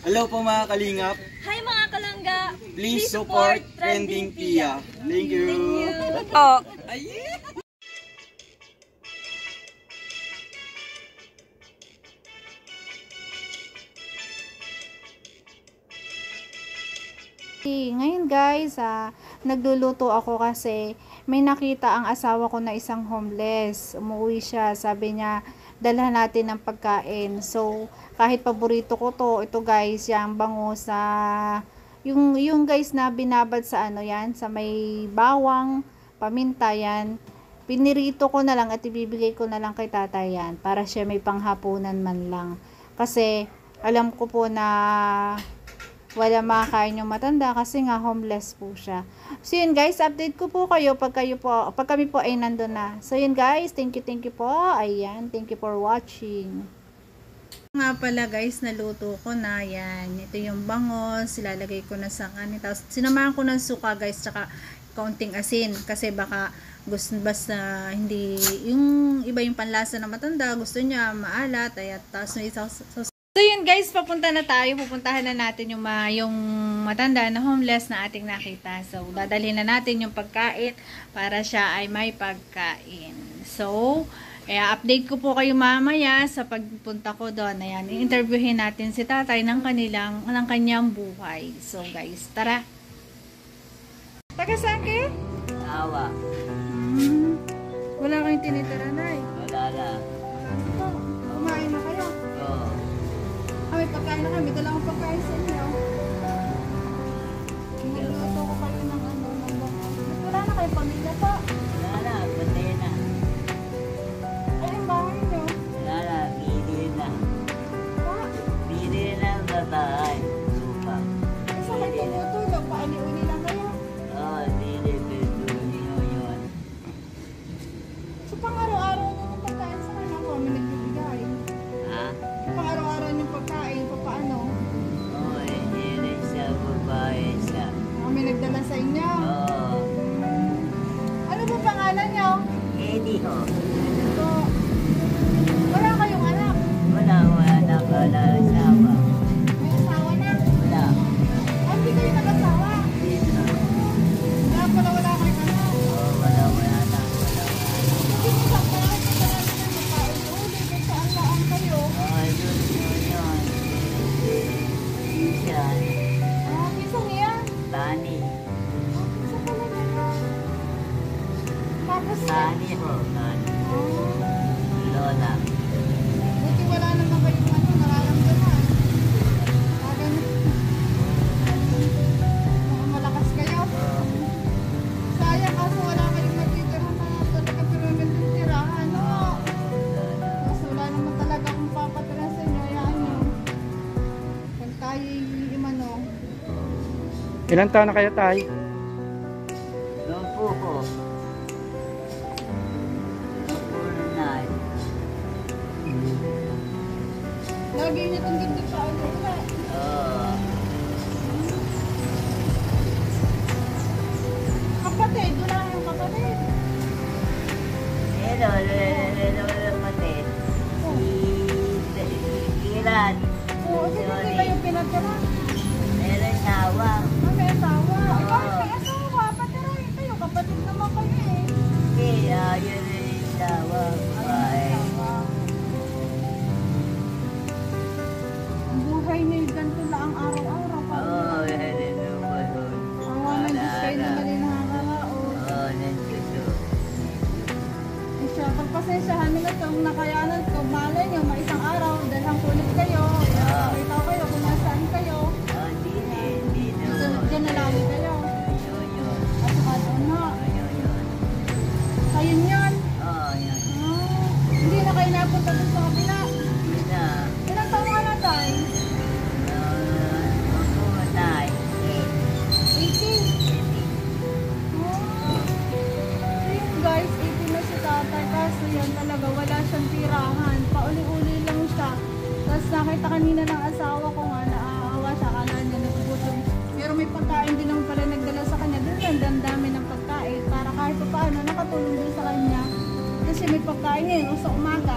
Hello po mga kalingap. Hi mga kalangga. Please support Trending Pia. Thank you. Oh. Ngayon guys, nagluluto ako kasi may nakita ang asawa ko na isang homeless. Umuwi siya, sabi niya, dalhan natin ng pagkain. So, kahit paborito ko to, ito guys, yung bangus sa yung guys na binabad sa ano yan, sa may bawang, paminta yan. Pinirito ko na lang at ibibigay ko na lang kay tatay yan para siya may panghapunan man lang. Kasi alam ko po na wala makakain yung matanda kasi nga homeless po siya. So yun guys, update ko po kayo pag kami po ay nandun na. So yun guys, thank you po. Ayan, thank you for watching. Nga pala guys, naluto ko na yan. Ito yung bangos, ilalagay ko na sa kanin. Tapos sinamahan ko ng suka guys, tsaka kaunting asin kasi baka gusto basta hindi yung iba yung panlasa na matanda, gusto niya maalat, ay tapos may So yun guys, papunta na tayo. Pupuntahan na natin yung matanda na homeless na ating nakita. So dadalhin na natin yung pagkain para siya ay may pagkain. So, update ko po kayo mamaya sa pagpunta ko doon. Ayan, i-interviewin natin si tatay ng kanyang buhay. So guys, tara. Taga saan kayo? Awa. Wala kayong tinitira na eh. Wala na. Kumain na kayo? Oo. May pagkain na kami. Dala akong pagkain sa inyo. Nagluto ko kayo ng ano. Wala na kayo pamilya pa. Wala na. Patay na. Ay, yung bahay nyo. Wala na. Bili na. Pa? Bili na ang babae. Supa. Isa kayo tumutulog. Paali-uli lang kayo. Oo. Bili. Pintunin yun. So, pang-araw-araw nyo ng pagkain sa kanya ko. Kami nagbibigay. Ha? Pang-araw-araw nyo pagkain. Paano? Oo. Hindi rin siya babae siya. Kami nagdala sa inyo. Oo. Ano po pangalan nyo? Eddie ho. Ito. Wala kayong anak. Wala na. Wala asawa. May asawa na. Wala. Hindi kayo nag-asawa. Hindi na. Wala pala wala kayong anak. Oo. Wala na. Wala na. Hindi mo sa bakit ito natin ang makain. Uli kung saan laan kayo. Oo. Yun. Siya. Isang yan. Tani. Isa pala yan. Tapos Tani ho. Tani. Lola. buti wala naman kayong ano, nararamdaman. Parang mga malakas kayo. Sayang kaso wala kayong natitirahan na talaga pyramid ng tirahan. No? Kasi wala naman talaga kung papatira sa inyo. Yan yun. Pag tayo yung ano. Ilan taon na kayo tayo? Doon po ko. Unay. Lagi niya itong dibdib sa ano. Oo. Kapatid, wala yung kapatid. Lolo kapatid. Si Kiran. Oo, hindi kayo pinagkala. Meron sawa. May asawa. Ikaw may asawa. Patirahin kayo. Kapatid naman kayo eh. Hindi, yun rin sawa. Babae. Ang buhay niyo ganito lang ang araw-araw. Oo, yan rin naman doon. Awa ng Diyos kayo na mali nakakalaon. Oo, nandito. Eh siya, pagpasensyahan nila itong nakayanan ko. Malay niyo, maisang araw, dalhang kulit kayo. Nakita kayo kung nasaan kayo. Hindi na. Diyan na lagi kayo. Yun. At saka doon na. Yun. Ayun yan. Oo, yan. Hindi na kayo napunta doon sa kapila. Hindi na. Ilang taon ka na tayo? Pumatay. 18. Ayun guys, 18 na si tatay. Kaso yan talaga, wala siyang tirahan. Pauli-uli lang siya. Tapos nakita kanina ng asawa ko nga, naaawa siya. Kala niya nagugutom. Pero may pagkain din naman pala nagdala sa kanya. Doon lang dami ng pagkain. Para kahit pa paano, nakatulong din sa kanya. Kasi may pagkain ngayon, sa umaga.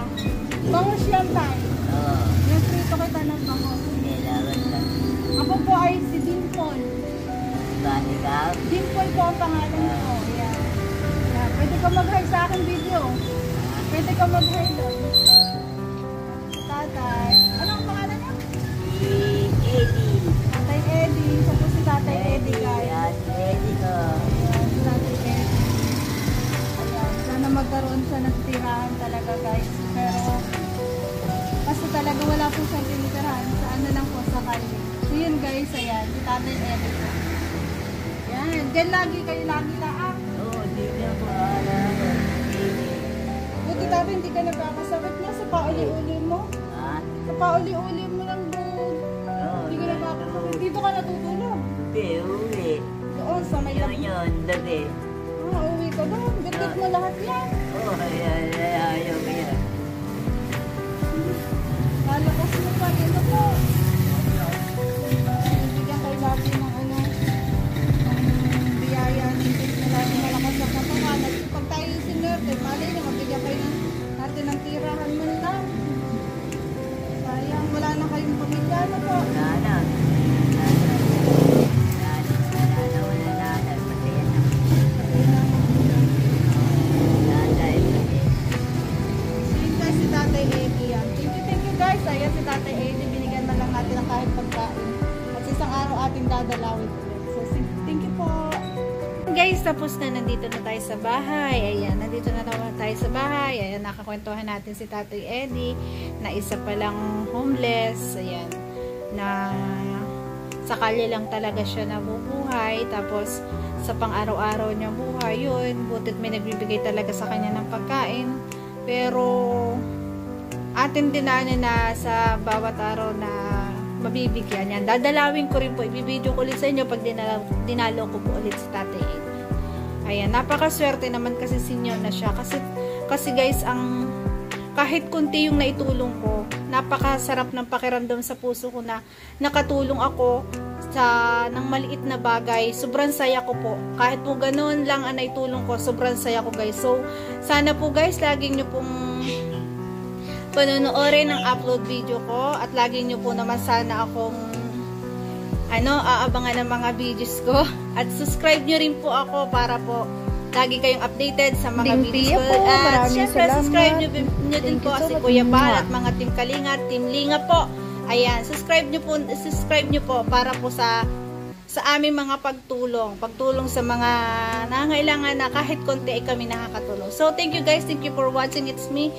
Bangus yan tayo. Oo. Yung prito kita ng bangus. Kailangan lang. Dimple po ang pangalan mo. Yan. Yan. Pwede ka mag-hi sa akin video. Pwede ka mag-hi doon. Si tatay. Ano ang pangalan niya? Si Eddie. Tatay Eddie. Siya po si Tatay Eddie, guys. Yan, Eddie ko. Ayan, si Tatay Eddie. Ayan. Sana magkaroon siya ng tirahan talaga, guys. Pero, kasi talaga wala po siyang tinitirahan. Sa ano lang po, sa kalye. So yun, guys. Ayan. Si Tatay Eddie po. Yan. Diyan lagi kayo lagi laang. Oo, dito ako. Alam ko. Buti tatay, hindi ka nagkakasakit niya sa pauli-uli mo. Ha? Sa pauli-uli mo lang doon. Oo. Hindi ka nagkakasakit. Dito ka natutulog. Hindi, uwi. Doon sa may Yun yun, gabi. uwi ka doon. Gandit mo lahat yan. Oo, ayaw ko yan. Lalakas mo pa. Ito po. Bibigyan kayo lagi ng ano, ng biyaya. Hindi na lagi malakas na katawan. At pag tayo sinerte, malay na mabigyan kayo natin ng tirahan man lang. Sayang, wala na kayong pamilya na po. Wala na. Sige guys, si Tatay Eddie yan. Thank you guys. Ayan si Tatay Eddie. Binigyan na lang natin ng kahit pagkain. At sa isang araw ating dadalawin ulit. So, thank you po. Guys, tapos na. Nandito na tayo sa bahay. Ayan, nandito na naman tayo sa bahay. Ayan, nakakwentuhan natin si Tatay Eddie na isa palang homeless. Ayan, na sa kalye lang talaga siya nabubuhay. Tapos, sa pang-araw-araw niya buhay, yun. Butit may nagbibigay talaga sa kanya ng pagkain. Pero, atin dinaanin na sa bawat araw na mabibigyan yan. Dadalawin ko rin po. Ibibideo ko ulit sa inyo pag dinalo ko po ulit si Tatay Eddie. Ayan, napakaswerte naman kasi senior na siya. Kasi guys, kahit kunti yung naitulong ko, napakasarap ng pakiramdam sa puso ko na nakatulong ako ng maliit na bagay. Sobrang saya ko po. Kahit po ganun lang ang naitulong ko, sobrang saya ko guys. So, sana po guys, laging nyo pong panonoodin ang upload video ko at lagi nyo po naman sana akong aabangan ng mga videos ko at subscribe nyo rin po ako para po lagi kayong updated sa mga videos ko at syempre subscribe nyo din po si Kuya Bal at mga Team Kalinga, Team Linga po. Ayan, subscribe nyo po para po sa aming mga pagtulong sa mga nangangailangan na kahit konti ay kami nakakatulong. So thank you guys, thank you for watching. It's me